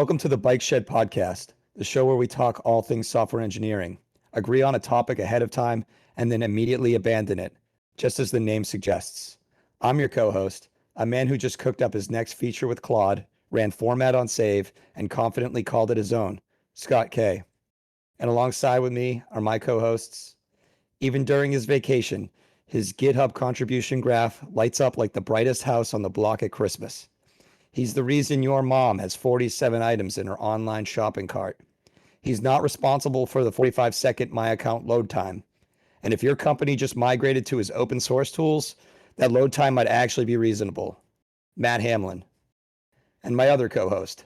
Welcome to the Bike Shed Podcast, the show where we talk all things software engineering, agree on a topic ahead of time, and then immediately abandon it, just as the name suggests. I'm your co-host, a man who just cooked up his next feature with Claude, ran format on save, and confidently called it his own, Scott K. And alongside with me are my co-hosts. Even during his vacation, his GitHub contribution graph lights up like the brightest house on the block at Christmas. He's the reason your mom has 47 items in her online shopping cart. He's not responsible for the 45-second My Account load time. And if your company just migrated to his open source tools, that load time might actually be reasonable. Matt Hamlin. And my other co-host,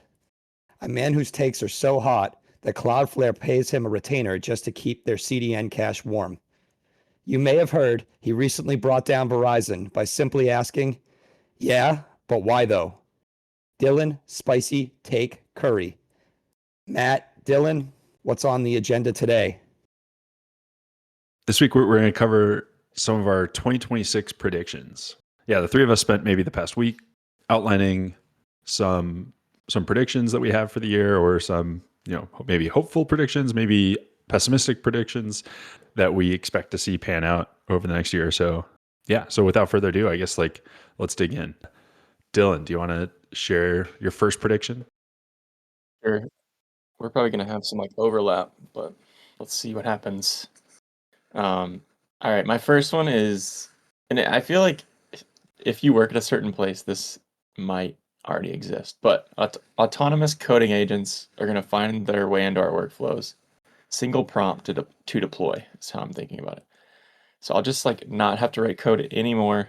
a man whose takes are so hot that Cloudflare pays him a retainer just to keep their CDN cache warm. You may have heard he recently brought down Verizon by simply asking, "Yeah, but why though?" Dillon, Spicy Take Curry. Matt, Dillon, what's on the agenda today? This week, we're going to cover some of our 2026 predictions. Yeah, the three of us spent maybe the past week outlining some predictions that we have for the year, or some, maybe hopeful predictions, maybe pessimistic predictions that we expect to see pan out over the next year or so. Yeah, so without further ado, I guess let's dig in. Dillon, do you want to share your first prediction? Sure. We're probably going to have some overlap, but let's see what happens. All right, my first one is, and I feel like if you work at a certain place, this might already exist, but autonomous coding agents are going to find their way into our workflows. Single prompt to deploy is how I'm thinking about it. So I'll just not have to write code anymore,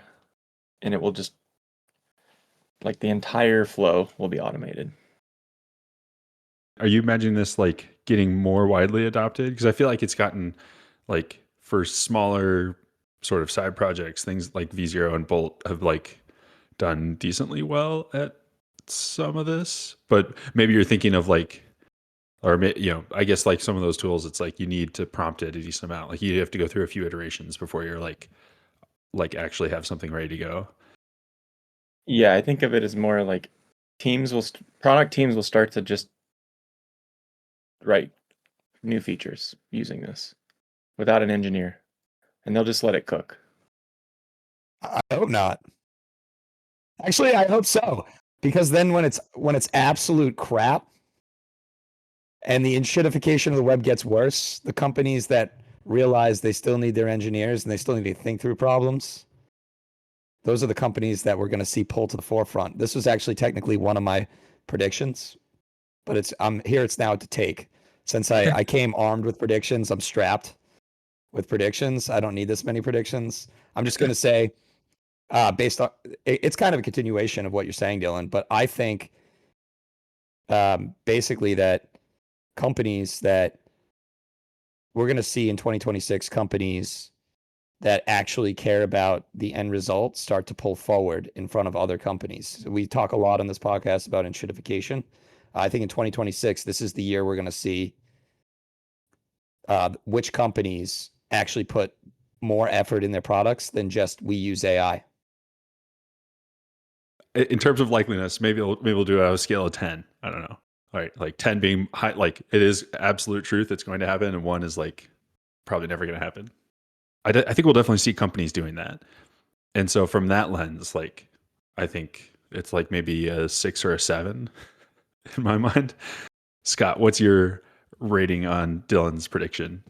and it will just the entire flow will be automated. Are you imagining this getting more widely adopted? Because I feel like it's gotten for smaller sort of side projects, things like V0 and Bolt have done decently well at some of this. But maybe you're thinking of I guess some of those tools, it's you need to prompt it a decent amount. You have to go through a few iterations before you're actually have something ready to go. Yeah, I think of it as more product teams will start to just write new features using this without an engineer, and they'll just let it cook. I hope not. Actually, I hope so, because then when it's absolute crap and the enshittification of the web gets worse, the companies that realize they still need their engineers and they still need to think through problems, those are the companies that we're going to see pull to the forefront. This was actually technically one of my predictions, but it's now to take. Since I came armed with predictions, I'm strapped with predictions. I don't need this many predictions. I'm just going to say, based on, it's kind of a continuation of what you're saying, Dillon, but I think basically that companies that we're going to see in 2026, companies that actually care about the end result start to pull forward in front of other companies. We talk a lot on this podcast about enshittification. I think in 2026, this is the year we're going to see which companies actually put more effort in their products than just we use AI. In terms of likeliness, maybe we'll do it on a scale of 10. I don't know. All right, 10 being high, it is absolute truth, it's going to happen, and 1 is probably never going to happen. I think we'll definitely see companies doing that. And so from that lens, I think it's maybe a 6 or a 7 in my mind. Scott, what's your rating on Dillon's prediction?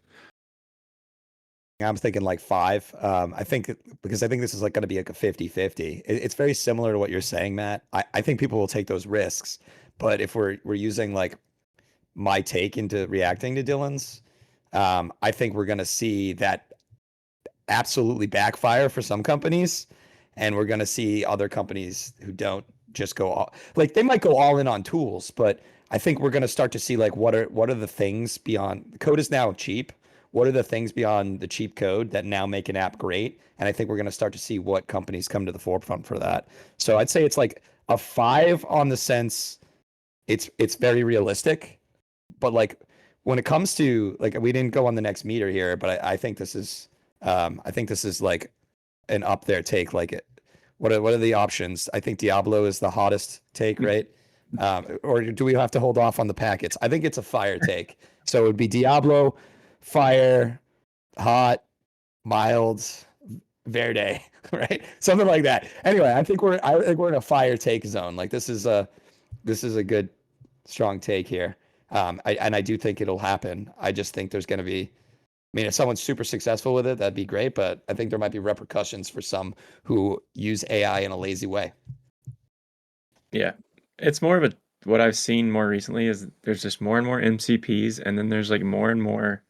I'm thinking 5. I think because I think this is going to be a 50-50. It's very similar to what you're saying, Matt. I think people will take those risks, but if we're using my take into reacting to Dillon's, I think we're going to see that absolutely backfire for some companies, and we're going to see other companies who don't just go all, they might go all in on tools, but I think we're going to start to see what are the things beyond code is now cheap. What are the things beyond the cheap code that now make an app great? And I think we're going to start to see what companies come to the forefront for that. So I'd say it's a 5 on the sense it's very realistic, but when it comes to we didn't go on the next meter here, but I think this is an up there take. What are the options? I think Diablo is the hottest take, right? Or do we have to hold off on the packets? I think it's a fire take. So it would be Diablo, fire, hot, mild, verde, right? Something like that. Anyway, I think we're in a fire take zone. Like this is a good strong take here. I do think it'll happen. I just think there's going to be, I mean, if someone's super successful with it, that'd be great. But I think there might be repercussions for some who use AI in a lazy way. Yeah, it's more of a what I've seen more recently is there's just more and more MCPs, and then there's like more and more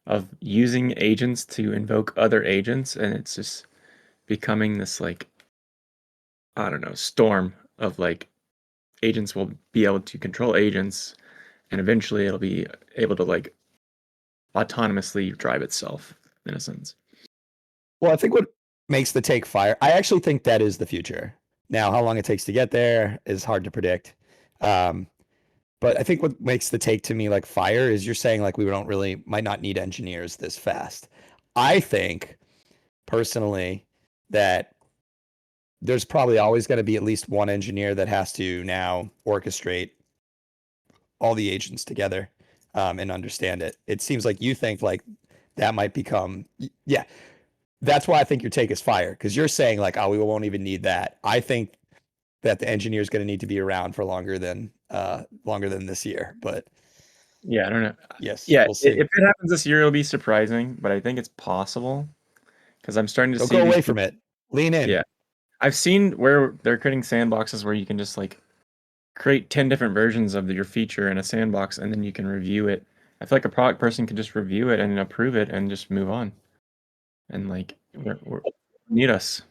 of using agents to invoke other agents, and it's just becoming this like I don't know storm of like agents will be able to control agents, and eventually it'll be able to like autonomously drive itself in a sense. Well, I think what makes the take fire, I actually think that is the future. Now, how long it takes to get there is hard to predict. But I think what makes the take to me like fire is you're saying like we don't really might not need engineers this fast. I think personally that there's probably always going to be at least one engineer that has to now orchestrate all the agents together and understand it. It seems like you think like that might become, yeah. That's why I think your take is fire because you're saying like, oh, we won't even need that. I think that the engineer is going to need to be around for longer than this year. But Yeah, I don't know. yes, Yeah, we'll see. if it happens this year, it'll be surprising, but I think it's possible because I'm starting to Don't see go these away from it. Lean in. Yeah, I've seen where they're creating sandboxes where you can just like create 10 different versions of your feature in a sandbox and then you can review it. I feel like a product person can just review it and approve it and just move on. And like, need us.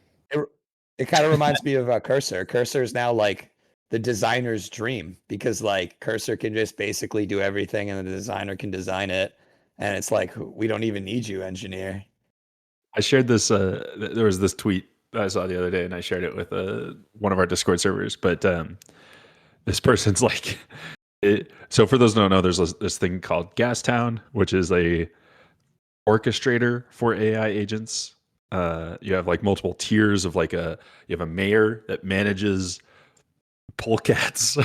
It kind of reminds me of Cursor. Cursor is now like the designer's dream because like Cursor can just basically do everything and the designer can design it. And it's like, we don't even need you, engineer. I shared this. There was this tweet that I saw the other day, and I shared it with one of our Discord servers. But this person's like, so for those who don't know, there's this thing called Gastown, which is a orchestrator for AI agents. You have like multiple tiers of like you have a mayor that manages polecats,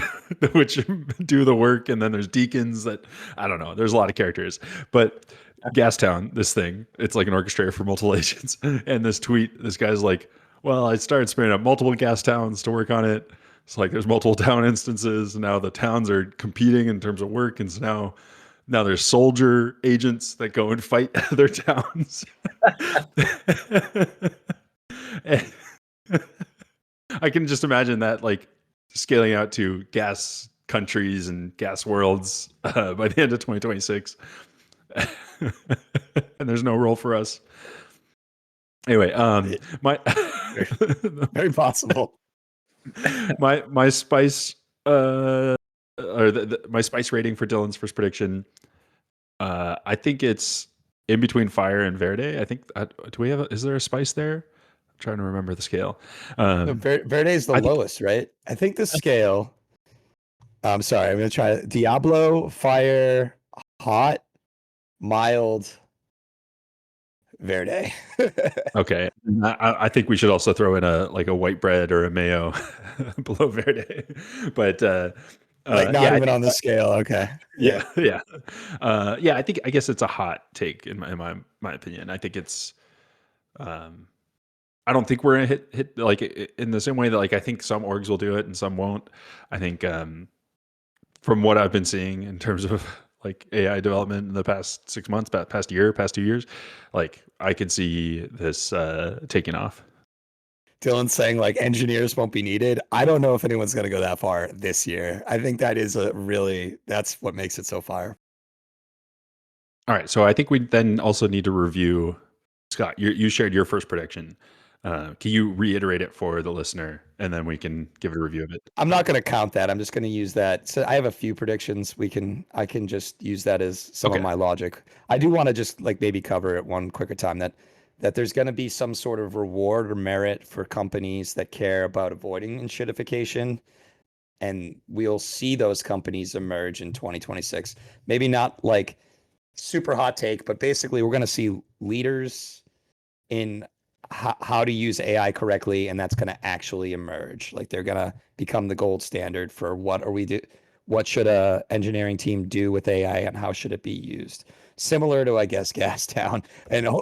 which do the work, and then there's deacons that I don't know. There's a lot of characters, but Gastown, this thing, it's like an orchestrator for multiple agents. And this tweet, this guy's like, "Well, I started spinning up multiple gas towns to work on it. It's like there's multiple town instances. And now the towns are competing in terms of work, and so now there's soldier agents that go and fight other towns." And I can just imagine that like scaling out to gas countries and gas worlds by the end of 2026. And there's no role for us. Anyway, my Very possible. my spice or my spice rating for Dillon's first prediction. I think it's in between fire and verde. I think do we have is there a spice there? I'm trying to remember the scale. No, Verde is the lowest, right? I think the scale. I'm sorry. I'm gonna try Diablo, fire, hot, mild, verde. Okay, I think we should also throw in a like a white bread or a mayo below verde, but Like not yeah, even on the scale. Okay. yeah, yeah, yeah. I guess it's a hot take in my opinion. I think it's I don't think we're gonna hit like in the same way that like I think some orgs will do it and some won't. I think from what I've been seeing in terms of like AI development in the past 6 months, past year, past 2 years, like I could see this taking off. Dylan's saying like engineers won't be needed. I don't know if anyone's gonna go that far this year. I think that is that's what makes it so fire. All right, so I think we then also need to review. Scott, you shared your first prediction. Can you reiterate it for the listener, and then we can give a review of it? I'm not going to count that. I'm just going to use that. So I have a few predictions. I can just use that as some of my logic. I do want to just like maybe cover it one quicker time that there's going to be some sort of reward or merit for companies that care about avoiding enshittification. And we'll see those companies emerge in 2026. Maybe not like super hot take, but basically we're going to see leaders in how to use AI correctly, and that's going to actually emerge. Like they're going to become the gold standard for what should a engineering team do with AI and how should it be used. Similar to, I guess, Gastown,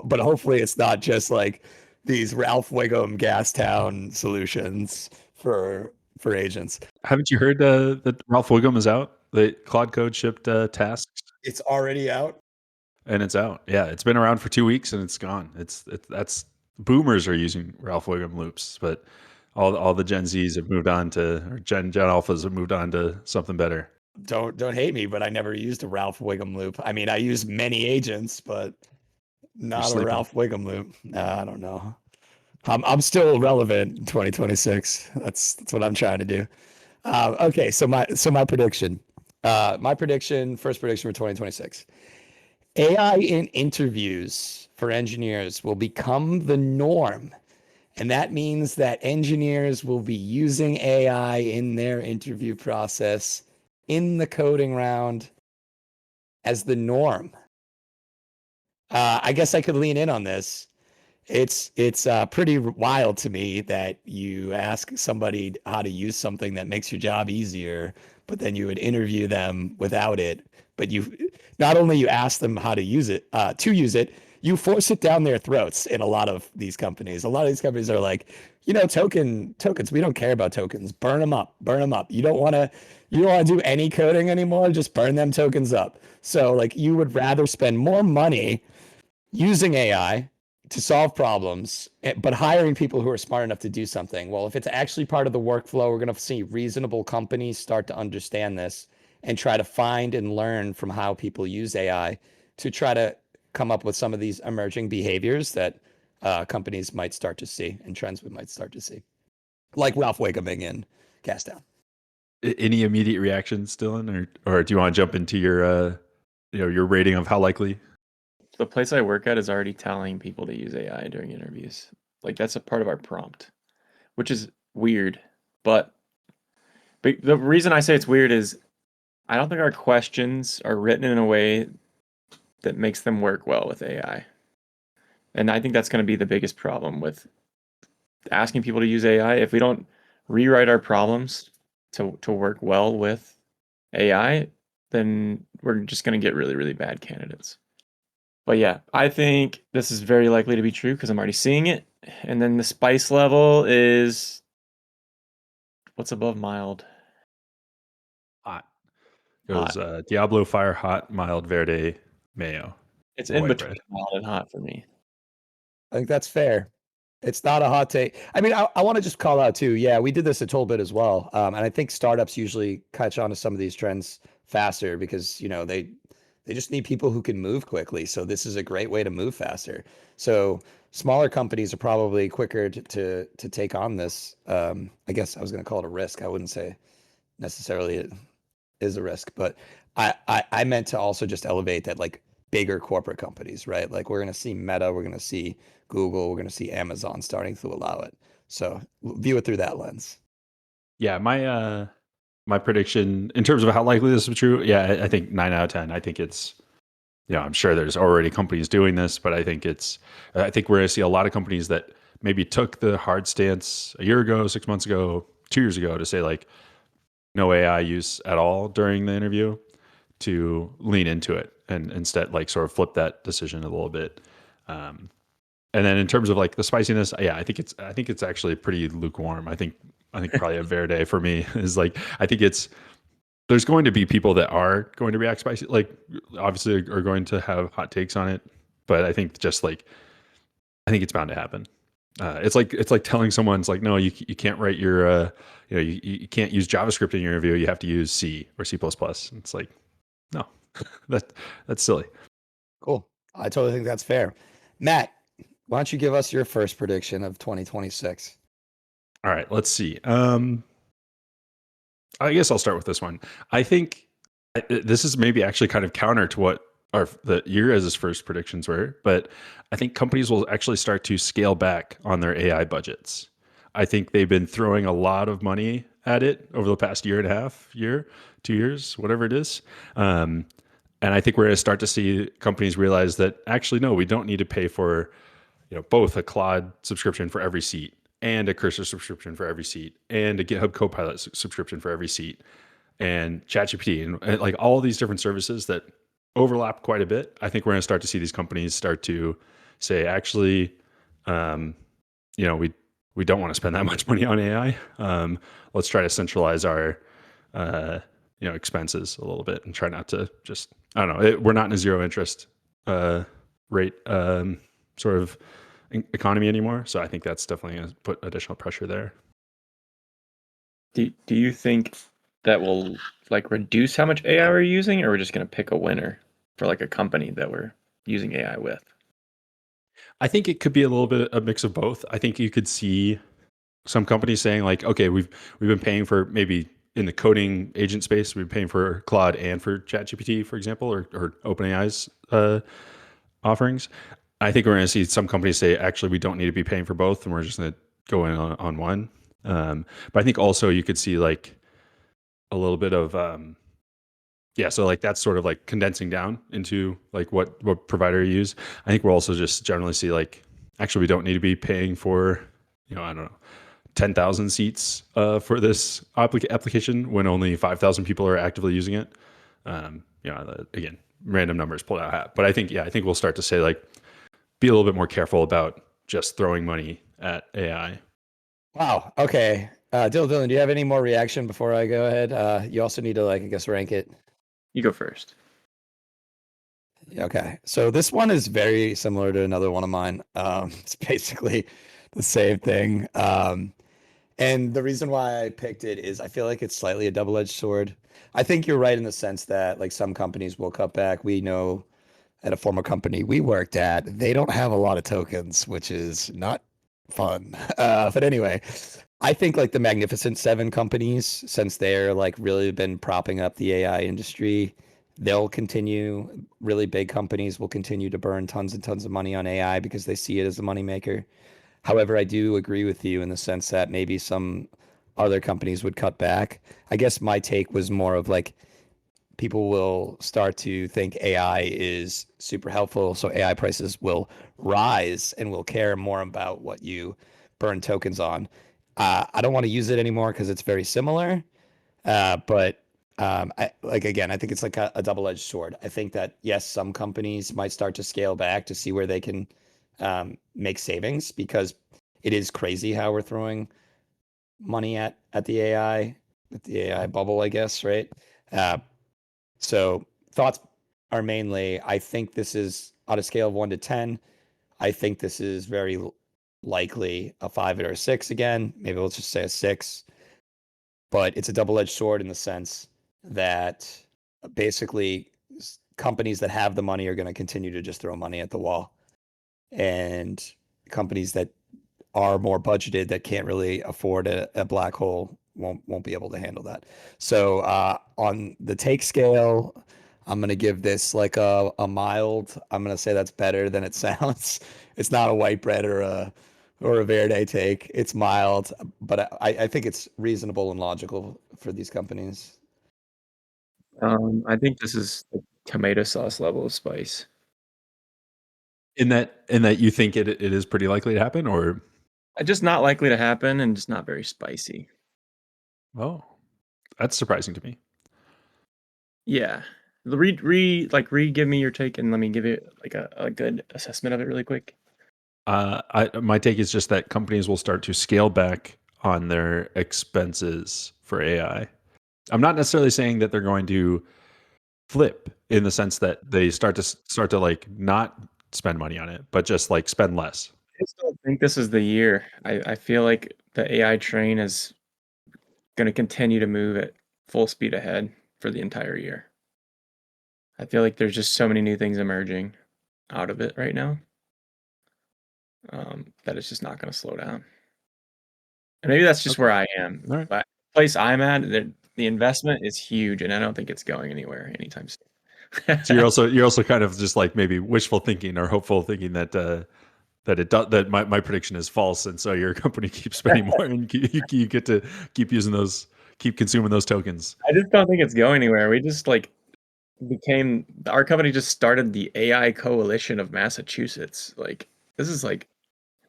but hopefully it's not just like these Ralph Wiggum Gastown solutions for agents. Haven't you heard that Ralph Wiggum is out? The Claude Code shipped tasks, It's already out. and it's out. Yeah, it's been around for 2 weeks and it's gone. That's boomers are using Ralph Wiggum loops, but all the Gen Zs have moved on to, or Gen Alphas have moved on to something better. Don't hate me, but I never used a Ralph Wiggum loop. I mean, I used many agents, but You're not a sleeping. Ralph Wiggum loop. I don't know. I'm still relevant in 2026. That's what I'm trying to do. Okay, so my prediction. First prediction for 2026. AI in interviews for engineers will become the norm. And that means that engineers will be using AI in their interview process in the coding round as the norm. I guess I could lean in on this. It's pretty wild to me that you ask somebody how to use something that makes your job easier, but then you would interview them without it. But you not only you ask them how to use it, you force it down their throats in a lot of these companies. A lot of these companies are like, tokens. We don't care about tokens. Burn them up. Burn them up. You don't want to do any coding anymore. Just burn them tokens up. So like you would rather spend more money using AI to solve problems, but hiring people who are smart enough to do something. Well, if it's actually part of the workflow, we're going to see reasonable companies start to understand this and try to find and learn from how people use AI to try to come up with some of these emerging behaviors that companies might start to see and trends we might start to see, like Ralph Wigguming in Gastown. Any immediate reactions, Dylan, or do you want to jump into your your rating of how likely? The place I work at is already telling people to use AI during interviews. Like that's a part of our prompt, which is weird. But the reason I say it's weird is I don't think our questions are written in a way that makes them work well with AI. And I think that's going to be the biggest problem with asking people to use AI. If we don't rewrite our problems to work well with AI, then we're just going to get really, really bad candidates. But yeah, I think this is very likely to be true because I'm already seeing it. And then the spice level is what's above mild? Hot. It goes Diablo, fire, hot, mild, verde, mayo. It's or in white between bread. mild and hot for me. I think that's fair. It's not a hot take. I mean, I want to just call out too. Yeah, we did this a total bit as well. And I think startups usually catch on to some of these trends faster because, they just need people who can move quickly. So this is a great way to move faster. So smaller companies are probably quicker to take on this. I guess I was going to call it a risk. I wouldn't say necessarily it is a risk, but I meant to also just elevate that like bigger corporate companies, right? Like we're going to see Meta, we're going to see Google, we're going to see Amazon starting to allow it. So view it through that lens. Yeah, my prediction in terms of how likely this is true, yeah, I think 9 out of 10. I think it's, I'm sure there's already companies doing this, but I think we're going to see a lot of companies that maybe took the hard stance a year ago, 6 months ago, 2 years ago to say like no AI use at all during the interview, to lean into it and instead like sort of flip that decision a little bit. And then in terms of like the spiciness, yeah, I think it's actually pretty lukewarm. I think probably a verde for me is like, I think there's going to be people that are going to react spicy, like obviously are going to have hot takes on it, but I think it's bound to happen. It's like telling someone, it's like, no, you can't write your you can't use JavaScript in your interview. You have to use C or C++. It's like, no, that's silly. Cool. I totally think that's fair. Matt, why don't you give us your first prediction of 2026? All right, let's see. I guess I'll start with this one. I think this is maybe actually kind of counter to what your guys' first predictions were, but I think companies will actually start to scale back on their AI budgets. I think they've been throwing a lot of money at it over the past year and a half, 2 years, whatever it is. And I think we're going to start to see companies realize that actually, no, we don't need to pay for both a Claude subscription for every seat and a Cursor subscription for every seat and a GitHub Copilot subscription for every seat and ChatGPT and like all these different services that overlap quite a bit. I think we're going to start to see these companies start to say, actually, we don't want to spend that much money on AI. Let's try to centralize our expenses a little bit and try not to just, I don't know, we're not in a zero interest rate sort of economy anymore. So I think that's definitely going to put additional pressure there. Do you think that will like reduce how much AI we're using, or we're just going to pick a winner for like a company that we're using AI with? I think it could be a little bit a mix of both. I think you could see some companies saying like, okay, we've been paying for maybe in the coding agent space, we've been paying for Claude and for ChatGPT, for example, or OpenAI's offerings. I think we're going to see some companies say, actually, we don't need to be paying for both, and we're just going to go in on one. But I think also you could see like a little bit of so like that's sort of like condensing down into like what provider you use. I think we'll also just generally see like, actually, we don't need to be paying for, I don't know, 10,000 seats for this application when only 5,000 people are actively using it. Again, random numbers pulled out of hat. But I think we'll start to say like, be a little bit more careful about just throwing money at AI. Wow. Okay. Dillon, do you have any more reaction before I go ahead? You also need to I guess rank it. You go first. Okay. So this one is very similar to another one of mine. It's basically the same thing. And the reason why I picked it is I feel like it's slightly a double-edged sword. I think you're right in the sense that like some companies will cut back. We know at a former company we worked at, they don't have a lot of tokens, which is not fun. But anyway, I think like the Magnificent Seven companies, since they're like really been propping up the AI industry, they'll continue, really big companies will continue to burn tons and tons of money on AI because they see it as a moneymaker. However, I do agree with you in the sense that maybe some other companies would cut back. I guess my take was more of like people will start to think AI is super helpful, so AI prices will rise and will care more about what you burn tokens on. I don't want to use it anymore because it's very similar, but again, I think it's like a double-edged sword. I think that yes, some companies might start to scale back to see where they can make savings because it is crazy how we're throwing money at the AI bubble, I guess, right? So thoughts are mainly, I think this is on a scale of 1 to 10. I think this is very likely a 5 or a 6 again. Maybe let's just say a 6. But it's a double-edged sword in the sense that basically companies that have the money are going to continue to just throw money at the wall. And companies that are more budgeted that can't really afford a black hole won't be able to handle that. So on the take scale, I'm gonna give this like a mild. I'm gonna say that's better than it sounds. It's not a white bread or a verde take. It's mild, but I think it's reasonable and logical for these companies. I think this is the tomato sauce level of spice. In that you think it is pretty likely to happen, or Just not likely to happen and just not very spicy. oh, that's surprising to me. Yeah. Give me your take and let me give you like a good assessment of it really quick. My take is just that companies will start to scale back on their expenses for AI. I'm not necessarily saying that they're going to flip in the sense that they start to like not spend money on it, but just like spend less. I just don't think this is the year. I feel like the AI train is going to continue to move at full speed ahead for the entire year. I feel like there's just so many new things emerging out of it right now that it's just not going to slow down. And maybe that's just where I am. All right. But the place I'm at, the investment is huge, and I don't think it's going anywhere anytime soon. So you're also kind of just like maybe wishful thinking or hopeful thinking that that my prediction is false, and so your company keeps spending more, and you get to keep using those, keep consuming those tokens. I just don't think it's going anywhere. We just like our company just started the AI Coalition of Massachusetts. Like this is like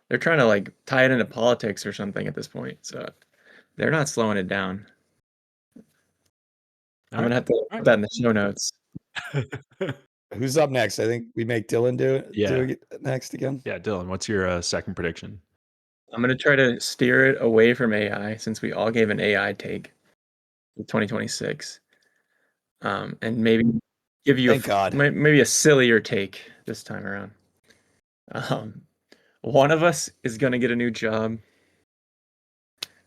they're trying to like tie it into politics or something at this point. So they're not slowing it down. I'm gonna have to put that in the show notes. Who's up next? I think we make Dillon do Yeah. it next again. Yeah, Dillon, what's your second prediction? I'm gonna try to steer it away from AI since we all gave an AI take in 2026, and maybe give you Thank God. maybe a sillier take this time around. One of us is gonna get a new job,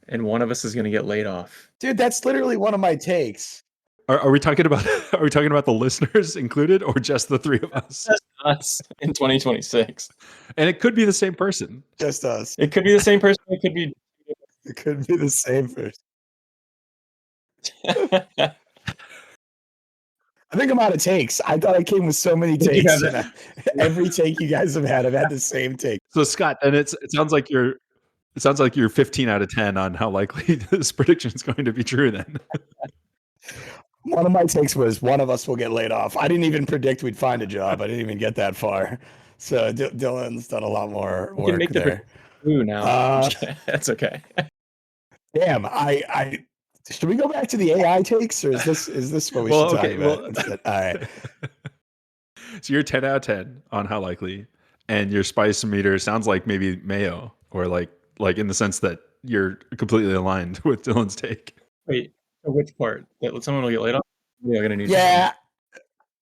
and one of us is gonna get laid off. Dude, that's literally one of my takes. Are we talking about the listeners included or just the three of us? Just us in 2026. And it could be the same person. Just us. It could be the same person. It could be. It could be the same person. I think I'm out of takes. I thought I came with so many takes. And every take you guys have had, I've had the same take. So Scott, and it sounds like you're 15 out of 10 on how likely this prediction is going to be true then. One of my takes was one of us will get laid off. I didn't even predict we'd find a job. I didn't even get that far. So Dillon's done a lot more work there. Ooh, now that's okay. Damn, I should we go back to the AI takes, or is this what we should talk about instead? All right. So you're 10 out of 10 on how likely, and your spice meter sounds like maybe mayo, or like in the sense that you're completely aligned with Dillon's take. Wait, which part? That someone will get laid off? Yeah.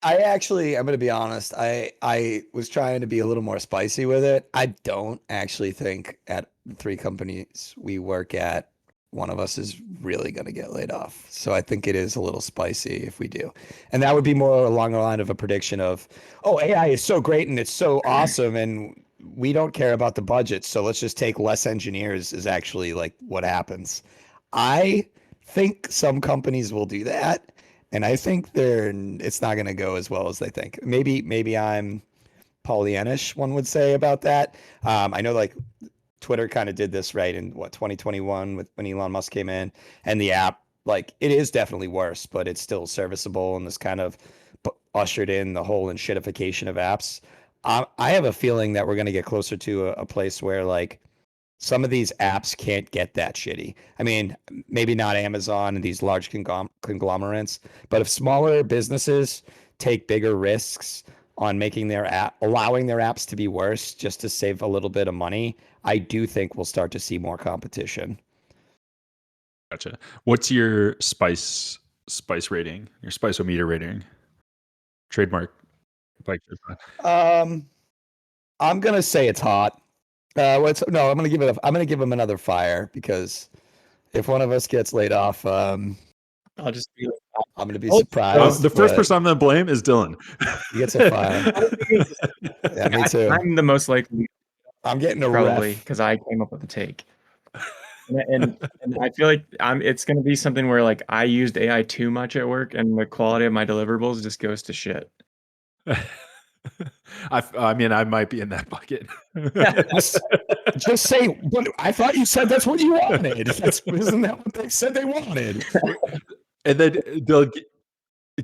I'm going to be honest. I was trying to be a little more spicy with it. I don't actually think at the 3 companies we work at, one of us is really going to get laid off. So I think it is a little spicy if we do. And that would be more along the line of a prediction of, oh, AI is so great and it's so awesome and we don't care about the budget. So let's just take less engineers is actually like what happens. I think some companies will do that. And I think it's not going to go as well as they think. Maybe I'm Pollyannish, one would say about that. I know like Twitter kind of did this right in 2021 when Elon Musk came in, and the app, like, it is definitely worse, but it's still serviceable, and this kind of ushered in the whole enshittification of apps. I have a feeling that we're going to get closer to a place where like some of these apps can't get that shitty. I mean, maybe not Amazon and these large conglomerates, but if smaller businesses take bigger risks on making allowing their apps to be worse just to save a little bit of money, I do think we'll start to see more competition. Gotcha. What's your spice rating? Your spice-o-meter rating? Trademark. I'm gonna say it's hot. I'm gonna give him another fire, because if one of us gets laid off, I'll just be. I'm gonna be surprised. The first person I'm gonna blame is Dillon. He gets a fire. Yeah, me too. I'm the most likely. I'm getting a probably ref because I came up with the take. And I feel like it's going to be something where like I used AI too much at work, and the quality of my deliverables just goes to shit. I mean, I might be in that bucket. Just say, but I thought you said that's what you wanted. Isn't that what they said they wanted? And then can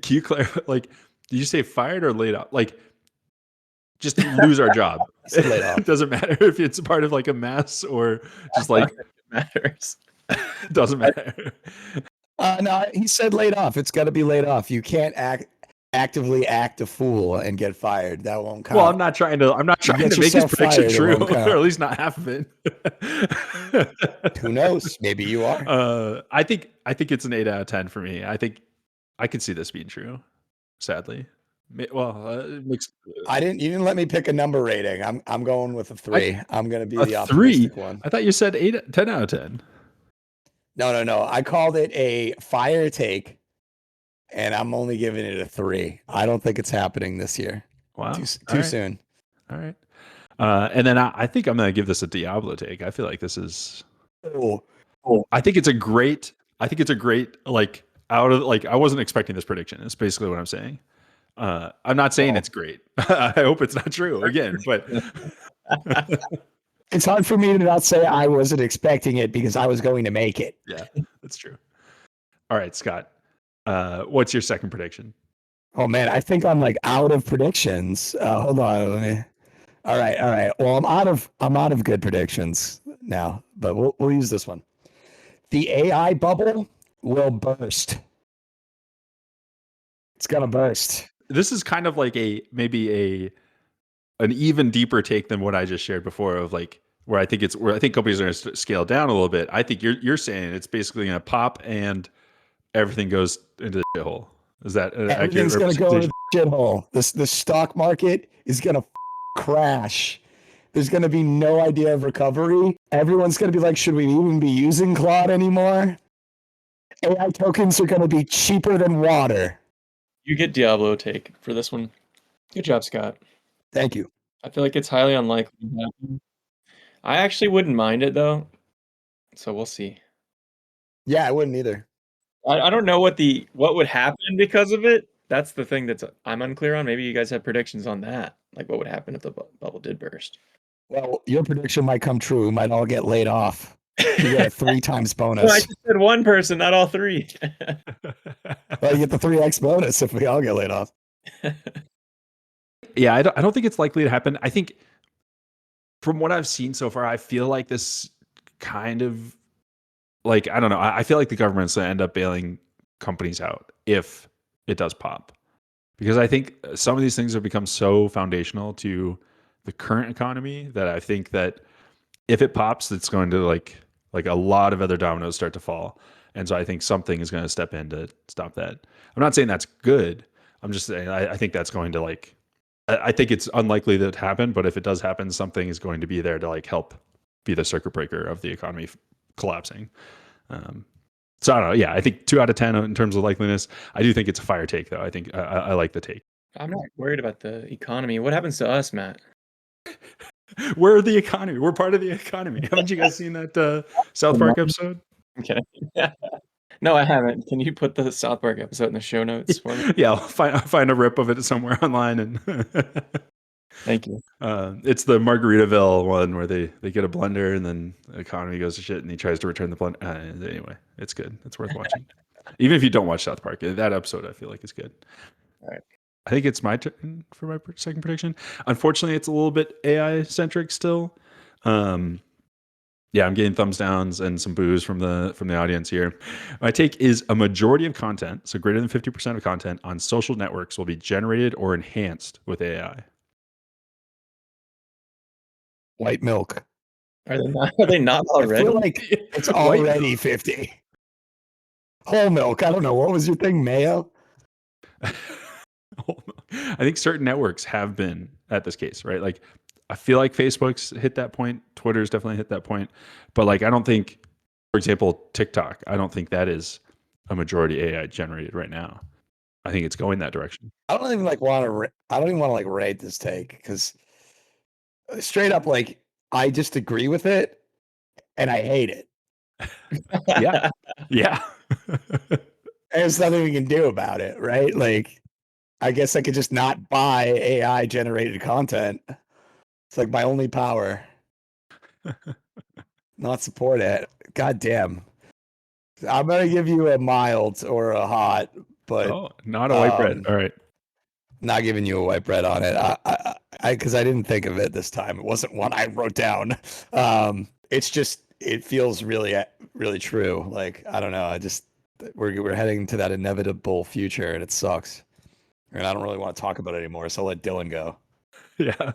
you clarify? Like, did you say fired or laid off? Like, just lose our job. It doesn't matter if it's part of like a mass or just like it matters. Doesn't matter. No, he said laid off. It's got to be laid off. You can't actively act a fool and get fired. That won't count. Well, I'm not trying to make his prediction true, or at least not half of it. Who knows? Maybe you are. I think it's an 8 out of 10 for me. I think I could see this being true. Sadly, well, you didn't let me pick a number rating. I'm going with a 3. I'm going to be the optimistic one. I thought you said 10 out of 10. No. I called it a fire take, and I'm only giving it a 3. I don't think it's happening this year. Wow, too soon. All right. And then I think I'm going to give this a Diablo take. I feel like this is. Oh. I think it's a great. Like out of like I wasn't expecting this prediction. It's basically what I'm saying. I'm not saying it's great. I hope it's not true again, but it's hard for me to not say I wasn't expecting it because I was going to make it. Yeah, that's true. All right, Scott. What's your second prediction? Oh man, I think I'm like out of predictions. Hold on, All right. Well, I'm out of good predictions now, but we'll use this one. The AI bubble will burst. It's gonna burst. This is kind of like an even deeper take than what I just shared before of like where I think companies are going to scale down a little bit. I think you're saying it's basically going to pop and everything goes into the shithole. Is that an accurate Everything's gonna go into representation? the shithole. The stock market is gonna crash. There's gonna be no idea of recovery. Everyone's gonna be like, should we even be using Claude anymore? AI tokens are gonna be cheaper than water. You get Diablo take for this one. Good job, Scott. Thank you. I feel like it's highly unlikely to happen. I actually wouldn't mind it though. So we'll see. Yeah, I wouldn't either. I don't know what would happen because of it. That's the thing I'm unclear on. Maybe you guys have predictions on that. Like what would happen if the bubble did burst? Well, your prediction might come true. We might all get laid off. You get a 3 times No, I bonus. just said one person, not all three. Well, you get the 3x bonus if we all get laid off. Yeah, I don't think it's likely to happen. I think from what I've seen so far, I feel like this kind of like I don't know. I feel like the government's gonna end up bailing companies out if it does pop, because I think some of these things have become so foundational to the current economy that I think that if it pops, it's going to like a lot of other dominoes start to fall, and so I think something is going to step in to stop that. I'm not saying that's good. I'm just saying I think that's going to like I think it's unlikely that it happen, but if it does happen, something is going to be there to like help be the circuit breaker of the economy collapsing. So I don't know. Yeah, I think 2 out of 10 in terms of likeliness. I do think it's a fire take, though. I think I like the take. I'm not worried about the economy. What happens to us, Matt? We're the economy. We're part of the economy. Haven't you guys seen that South Park episode? I'm kidding. No, I haven't. Can you put the South Park episode in the show notes for me? Yeah, I'll find a rip of it somewhere online and Thank you. it's the Margaritaville one where they get a blender and then the economy goes to shit and he tries to return the blender. Anyway, it's good. It's worth watching. Even if you don't watch South Park, that episode I feel like is good. All right. I think it's my turn for my second prediction. Unfortunately, it's a little bit AI centric still. Yeah, I'm getting thumbs downs and some boos from the audience here. My take is a majority of content, so greater than 50% of content on social networks will be generated or enhanced with AI. White milk. Are they not I already? feel like it's already 50. Whole milk. I don't know. What was your thing? Mayo? I think certain networks have been at this case, right? Like I feel like Facebook's hit that point, Twitter's definitely hit that point, but like I don't think, for example, TikTok, I don't think that is a majority AI generated right now. I think it's going that direction. I don't even want to. I don't even want to like rate this take because straight up, like I just agree with it and I hate it. Yeah, yeah. There's nothing we can do about it, right? Like, I guess I could just not buy AI generated content. It's like my only power. Not support it. God damn. I'm gonna give you a mild or a hot, but Oh, not a white bread. All right. not giving you a white bread on it. Because I didn't think of it this time. It wasn't one I wrote down. It's just it feels really really true. Like I don't know. We're heading to that inevitable future, and it sucks. And I don't really want to talk about it anymore. So I'll let Dillon go. Yeah.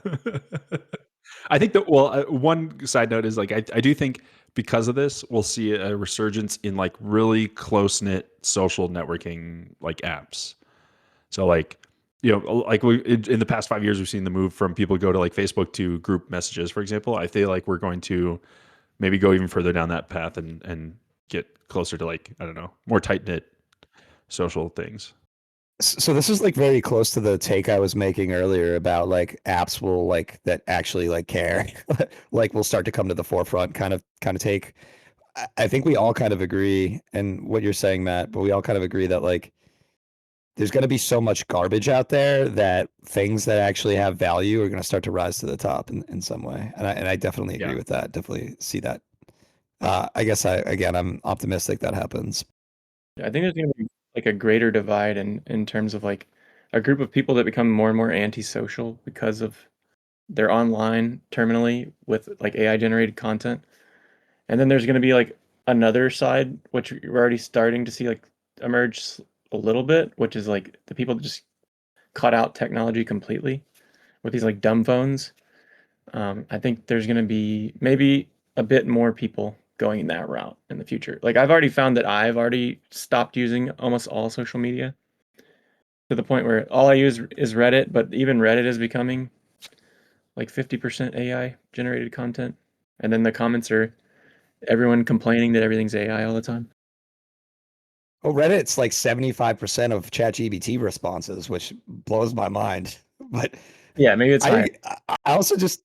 I think that, well, one side note is like, I do think because of this, we'll see a resurgence in like really close knit social networking like apps. So like, you know, like in the past 5 years, we've seen the move from people go to like Facebook to group messages, for example. I feel like we're going to maybe go even further down that path and get closer to like, I don't know, more tight knit social things. So this is like very close to the take I was making earlier about like apps will like that actually like care, like will start to come to the forefront kind of take. I think we all kind of agree, and what you're saying, Matt, but we all kind of agree that like there's going to be so much garbage out there that things that actually have value are going to start to rise to the top in some way. And I definitely agree Yeah. with that. Definitely see that. I guess I'm optimistic that happens. I think there's gonna be like a greater divide in terms of like a group of people that become more and more antisocial because of they're online terminally with like AI generated content. And then there's going to be like another side, which we're already starting to see like emerge a little bit, which is like the people that just cut out technology completely with these like dumb phones. I think there's going to be maybe a bit more people going that route in the future. Like I've already found that I've already stopped using almost all social media to the point where all I use is Reddit, but even Reddit is becoming like 50% AI generated content. And then the comments are everyone complaining that everything's AI all the time. Well, Reddit's like 75% of ChatGPT responses, which blows my mind. But Yeah, maybe it's higher. I also just,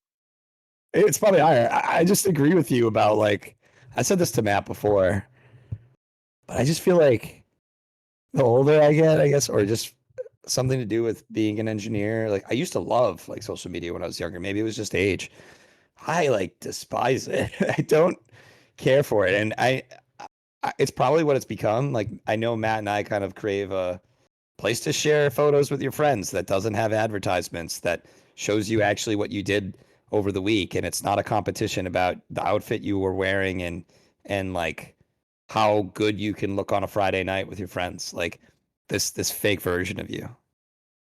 it's probably higher. I just agree with you about like, I said this to Matt before, but I just feel like the older I get, I guess, or just something to do with being an engineer. Like I used to love like social media when I was younger. Maybe it was just age. I like despise it. I don't care for it. And it's probably what it's become. Like I know Matt and I kind of crave a place to share photos with your friends that doesn't have advertisements, that shows you actually what you did over the week, and it's not a competition about the outfit you were wearing and like how good you can look on a Friday night with your friends. Like this fake version of you.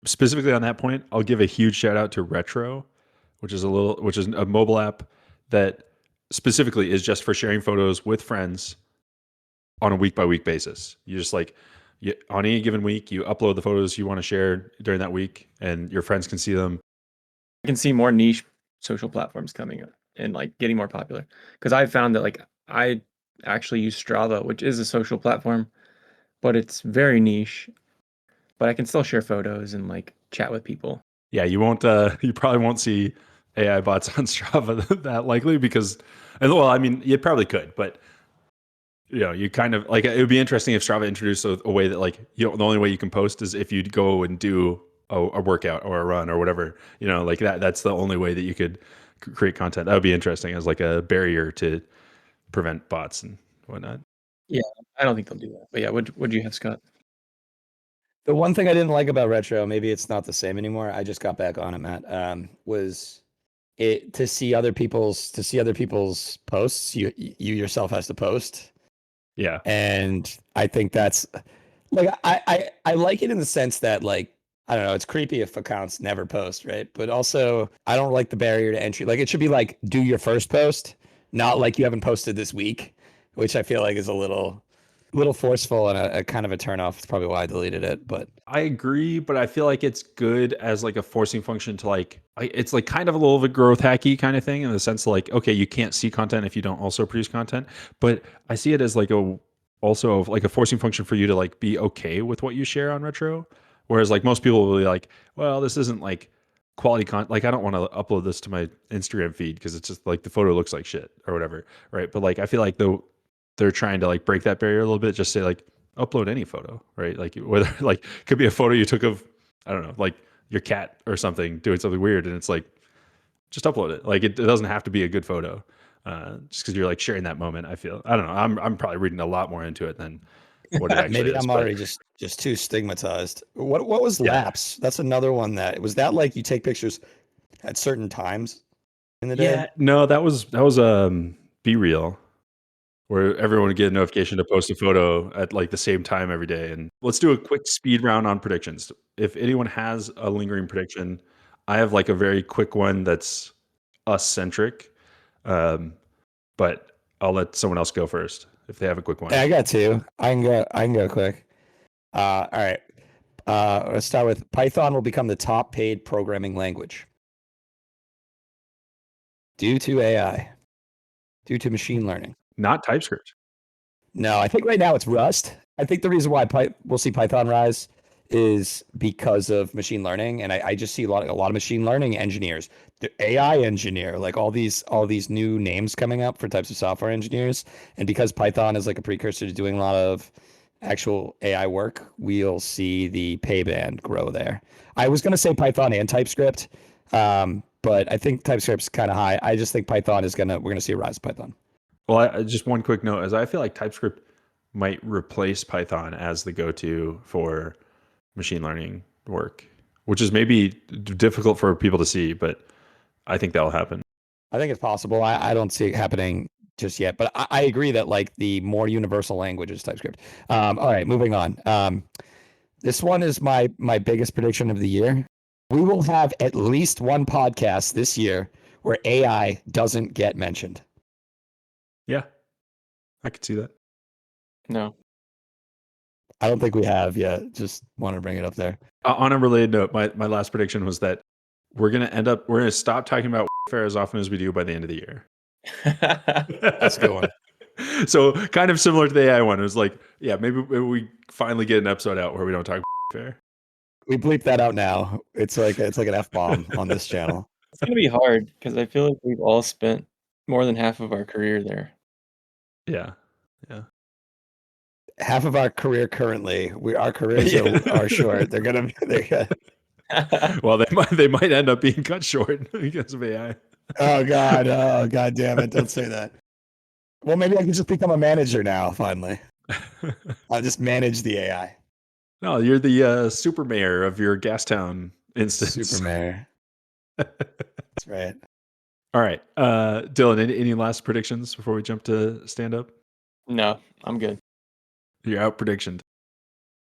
Specifically on that point, I'll give a huge shout out to Retro, which is a mobile app that specifically is just for sharing photos with friends on a week by week basis. You just like on any given week, you upload the photos you want to share during that week, and your friends can see them. I can see more niche social platforms coming up and like getting more popular because I've found that like I actually use Strava, which is a social platform, but it's very niche. But I can still share photos and like chat with people. Yeah, you won't. You probably won't see AI bots on Strava that likely because, and well, I mean, you probably could, but you kind of like it would be interesting if Strava introduced a way that like the only way you can post is if you'd go and do a workout or a run or whatever. Like that. That's the only way that you could create content. That would be interesting as like a barrier to prevent bots and whatnot. Yeah, I don't think they'll do that. But yeah, what do you have, Scott? The one thing I didn't like about Retro, maybe it's not the same anymore. I just got back on it, Matt. Was it to see other people's posts? You yourself has to post, Yeah. and I think that's like I like it in the sense that like I don't know, it's creepy if accounts never post, right? But also I don't like the barrier to entry. Like it should be like do your first post, not like you haven't posted this week, which I feel like is a little forceful and a kind of a turnoff. It's probably why I deleted it. But I agree, but I feel like it's good as like a forcing function to like it's like kind of a little bit growth hacky kind of thing in the sense like okay, you can't see content if you don't also produce content, but I see it as like also like a forcing function for you to like be okay with what you share on Retro, whereas like most people will be like, well, this isn't like quality content. Like I don't want to upload this to my Instagram feed because it's just like the photo looks like shit or whatever, right? But like I feel like they're trying to like break that barrier a little bit, just say like upload any photo, right? Like whether like could be a photo you took of, I don't know, like your cat or something doing something weird, and it's like just upload it. Like it doesn't have to be a good photo, just because you're like sharing that moment. I don't know. I'm probably reading a lot more into it than what it actually maybe is. I'm But already just too stigmatized. What was yeah, lapse? That's another one that was that like you take pictures at certain times in the day. yeah, no, that was Be Real, where everyone would get a notification to post a photo at like the same time every day. And let's do a quick speed round on predictions. If anyone has a lingering prediction, I have like a very quick one that's us centric, um, but I'll let someone else go first if they have a quick one. Yeah, I got two. I can go quick. All right. Let's start with Python will become the top paid programming language due to AI, due to machine learning. Not TypeScript. No, I think right now it's Rust. I think the reason why we'll see Python rise is because of machine learning, and I just see a lot of machine learning engineers, the AI engineer, like all these new names coming up for types of software engineers, and because Python is like a precursor to doing a lot of actual AI work, we'll see the pay band grow there. I was going to say Python and TypeScript, but I think TypeScript's kind of high. I just think we're gonna see a rise of Python. Well, just one quick note is I feel like TypeScript might replace Python as the go-to for machine learning work, which is maybe difficult for people to see, but I think that'll happen. I think it's possible. I don't see it happening just yet, but I agree that like the more universal language is TypeScript. All right, moving on. This one is my biggest prediction of the year. We will have at least one podcast this year where AI doesn't get mentioned. Yeah, I could see that. No. I don't think we have yet. Just want to bring it up there. On a related note, my last prediction was that we're gonna stop talking about warfare as often as we do by the end of the year. That's a good one. So kind of similar to the AI one. It was like, yeah, maybe we finally get an episode out where we don't talk warfare. We bleep that out now. It's like an F-bomb on this channel. It's gonna be hard because I feel like we've all spent more than half of our career there. Yeah. Half of our career currently, our careers Yeah. are short. They're gonna Well, they might end up being cut short because of AI. Oh God damn it! Don't say that. Well, maybe I can just become a manager now. Finally, I'll just manage the AI. No, you're the super mayor of your Gastown instance. Super mayor. That's right. All right, Dylan. Any last predictions before we jump to stand up? No, I'm good. You're out predictioned.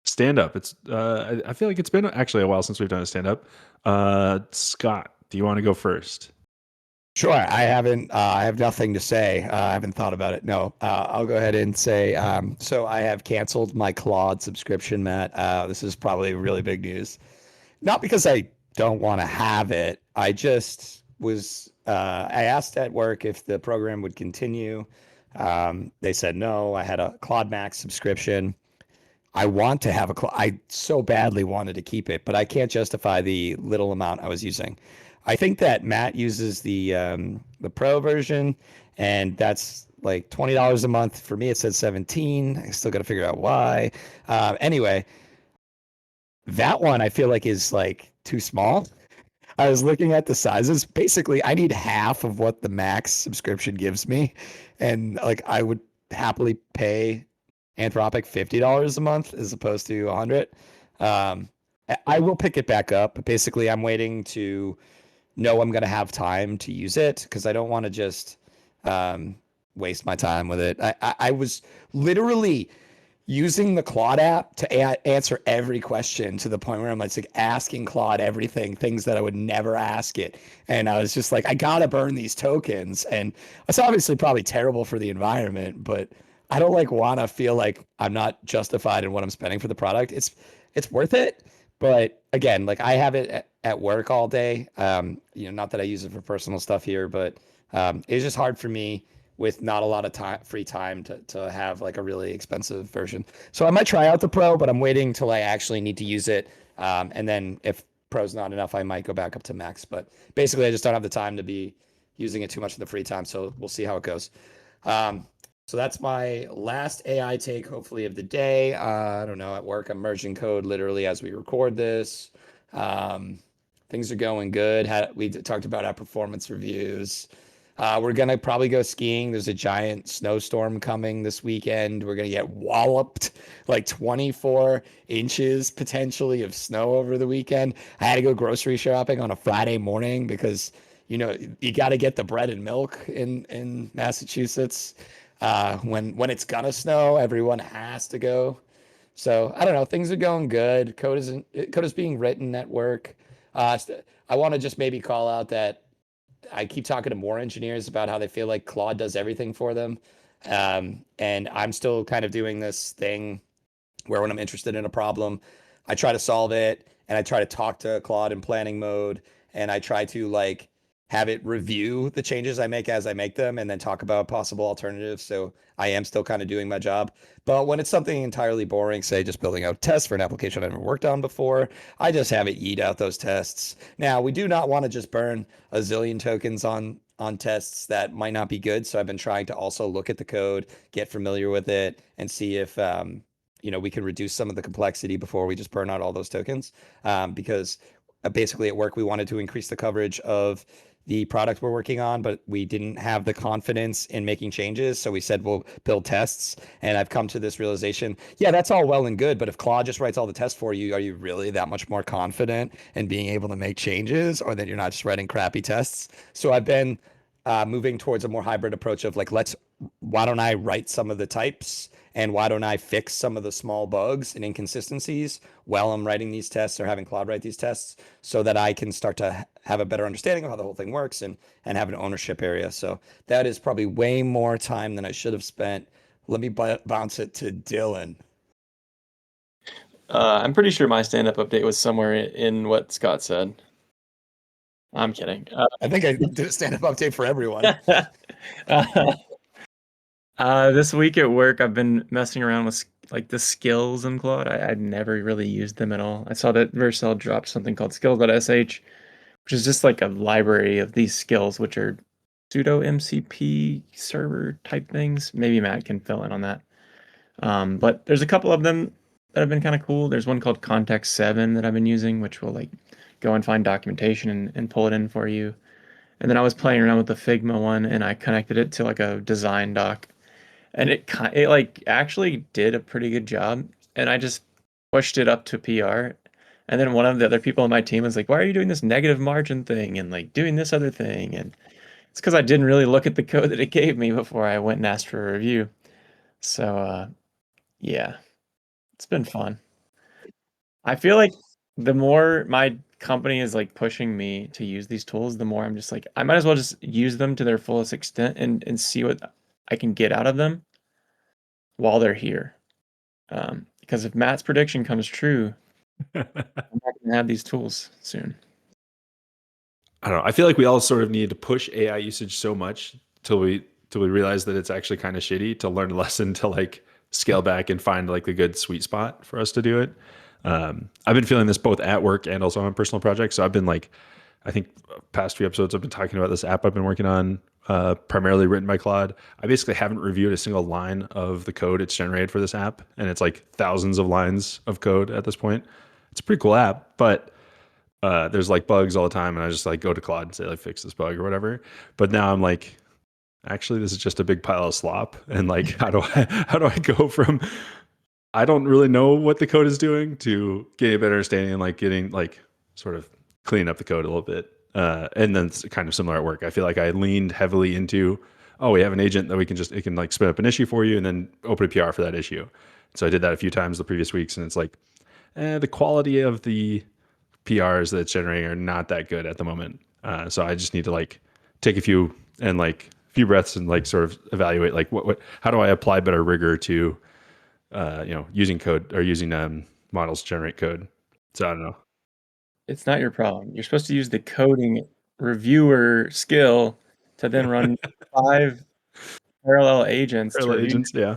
Stand up. It's I feel like it's been actually a while since we've done a stand up. Scott, do you want to go first? Sure. I haven't. I have nothing to say. I haven't thought about it. No. I'll go ahead and say. So I have canceled my Claude subscription, Matt. This is probably really big news. Not because I don't want to have it. I just was. I asked at work if the program would continue. They said no. I had a Claude Max subscription. I want to have I so badly wanted to keep it, but I can't justify the little amount I was using. I think that Matt uses the pro version, and that's like $20 a month. For me, it said 17. I still got to figure out why. Anyway, that one I feel like is like too small. I was looking at the sizes. Basically, I need half of what the max subscription gives me, and like I would happily pay Anthropic $50 a month as opposed to 100. I will pick it back up. Basically, I'm waiting to know I'm going to have time to use it because I don't want to just waste my time with it. I was literally using the Claude app to answer every question to the point where I'm like asking Claude everything, things that I would never ask it. And I was just like, I gotta burn these tokens. And it's obviously probably terrible for the environment, but I don't like want to feel like I'm not justified in what I'm spending for the product. It's worth it. But again, like I have it at work all day. Not that I use it for personal stuff here, but it's just hard for me with not a lot of time, free time to have like a really expensive version. So I might try out the Pro, but I'm waiting till I actually need to use it. And then if Pro's not enough, I might go back up to Max. But basically, I just don't have the time to be using it too much in the free time. So we'll see how it goes. So that's my last AI take, hopefully, of the day. I don't know. At work, I'm merging code literally as we record this. Things are going good. We talked about our performance reviews. We're going to probably go skiing. There's a giant snowstorm coming this weekend. We're going to get walloped like 24 inches potentially of snow over the weekend. I had to go grocery shopping on a Friday morning because, you got to get the bread and milk in Massachusetts. When it's going to snow, everyone has to go. So I don't know. Things are going good. Code is being written at work. I want to just maybe call out that I keep talking to more engineers about how they feel like Claude does everything for them. And I'm still kind of doing this thing where when I'm interested in a problem, I try to solve it and I try to talk to Claude in planning mode and I try to like have it review the changes I make as I make them and then talk about possible alternatives. So I am still kind of doing my job. But when it's something entirely boring, say just building out tests for an application I've never worked on before, I just have it eat out those tests. Now, we do not want to just burn a zillion tokens on tests that might not be good. So I've been trying to also look at the code, get familiar with it, and see if we can reduce some of the complexity before we just burn out all those tokens. Because basically at work, we wanted to increase the coverage of the product we're working on, but we didn't have the confidence in making changes. So we said we'll build tests. And I've come to this realization, yeah, that's all well and good, but if Claude just writes all the tests for you, are you really that much more confident in being able to make changes, or that you're not just writing crappy tests? So I've been moving towards a more hybrid approach of like, why don't I write some of the types, and why don't I fix some of the small bugs and inconsistencies while I'm writing these tests or having Claude write these tests, so that I can start to have a better understanding of how the whole thing works, and have an ownership area. So that is probably way more time than I should have spent. Let me bounce it to Dillon. I'm pretty sure my stand-up update was somewhere in what Scott said. I'm kidding. I think I did a stand-up update for everyone. This week at work, I've been messing around with like the skills in Claude. I'd never really used them at all. I saw that Vercel dropped something called skills.sh, which is just like a library of these skills, which are pseudo MCP server type things. Maybe Matt can fill in on that. But there's a couple of them that have been kind of cool. There's one called Context 7 that I've been using, which will like go and find documentation and pull it in for you. And then I was playing around with the Figma one, and I connected it to like a design doc, and it like actually did a pretty good job. And I just pushed it up to PR. And then one of the other people on my team was like, "Why are you doing this negative margin thing and like doing this other thing?" And it's because I didn't really look at the code that it gave me before I went and asked for a review. So yeah, it's been fun. I feel like the more my company is like pushing me to use these tools, the more I'm just like, I might as well just use them to their fullest extent and see what I can get out of them while they're here. Because if Matt's prediction comes true, I'm not going to have these tools soon. I don't know. I feel like we all sort of need to push AI usage so much till we realize that it's actually kind of shitty, to learn a lesson to like scale back and find like the good sweet spot for us to do it. I've been feeling this both at work and also on personal projects. So I've been like, I think past few episodes I've been talking about this app I've been working on, primarily written by Claude. I basically haven't reviewed a single line of the code it's generated for this app, and it's like thousands of lines of code at this point. It's a pretty cool app, but there's like bugs all the time, and I just like go to Claude and say like fix this bug or whatever. But now I'm like, actually this is just a big pile of slop, and like how do I go from I don't really know what the code is doing to getting a better understanding and like getting like sort of cleaning up the code a little bit. And then it's kind of similar at work. I feel like I leaned heavily into, oh, we have an agent that it can like spin up an issue for you and then open a PR for that issue. So I did that a few times the previous weeks, and it's like, the quality of the PRs that it's generating are not that good at the moment. So I just need to like take a few breaths and like sort of evaluate like how do I apply better rigor to using code or using models to generate code. So I don't know. It's not your problem. You're supposed to use the coding reviewer skill to then run 5 parallel agents to Parallel review. agents, yeah.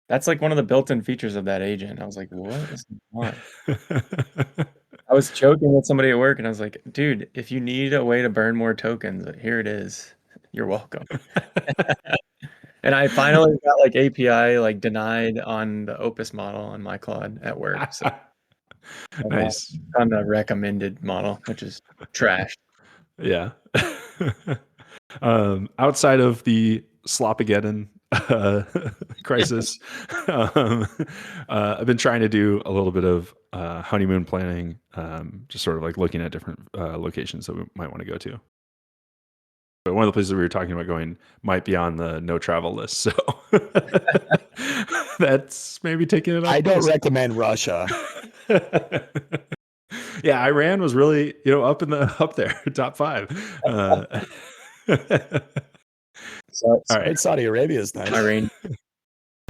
That's like one of the built-in features of that agent. I was like, what is going on? I was joking with somebody at work, and I was like, dude, if you need a way to burn more tokens, here it is. You're welcome. And I finally got like API like denied on the Opus model on my Claude at work. So Nice. on the recommended model, which is trash. Yeah. Outside of the Slopageddon crisis, I've been trying to do a little bit of honeymoon planning, just sort of like looking at different locations that we might want to go to. But one of the places that we were talking about going might be on the no travel list. So that's maybe taking it up. I don't recommend Russia. Yeah, Iran was really, up there, top 5. So, all right. Saudi Arabia is nice. Iran.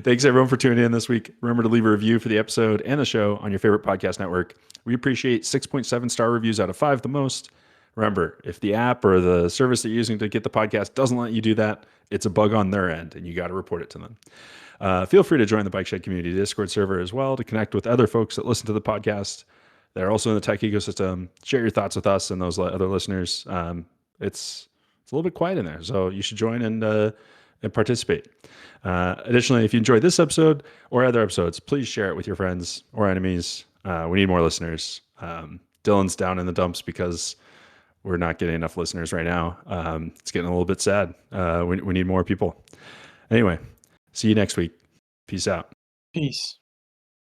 Thanks everyone for tuning in this week. Remember to leave a review for the episode and the show on your favorite podcast network. We appreciate 6.7 star reviews out of 5 the most. Remember, if the app or the service that you're using to get the podcast doesn't let you do that, it's a bug on their end, and you got to report it to them. Feel free to join the Bike Shed Community Discord server as well to connect with other folks that listen to the podcast. They're also in the tech ecosystem. Share your thoughts with us and those other listeners. It's a little bit quiet in there, so you should join and participate. Additionally, if you enjoyed this episode or other episodes, please share it with your friends or enemies. We need more listeners. Dylan's down in the dumps because we're not getting enough listeners right now. It's getting a little bit sad. We need more people. Anyway, see you next week. Peace out. Peace.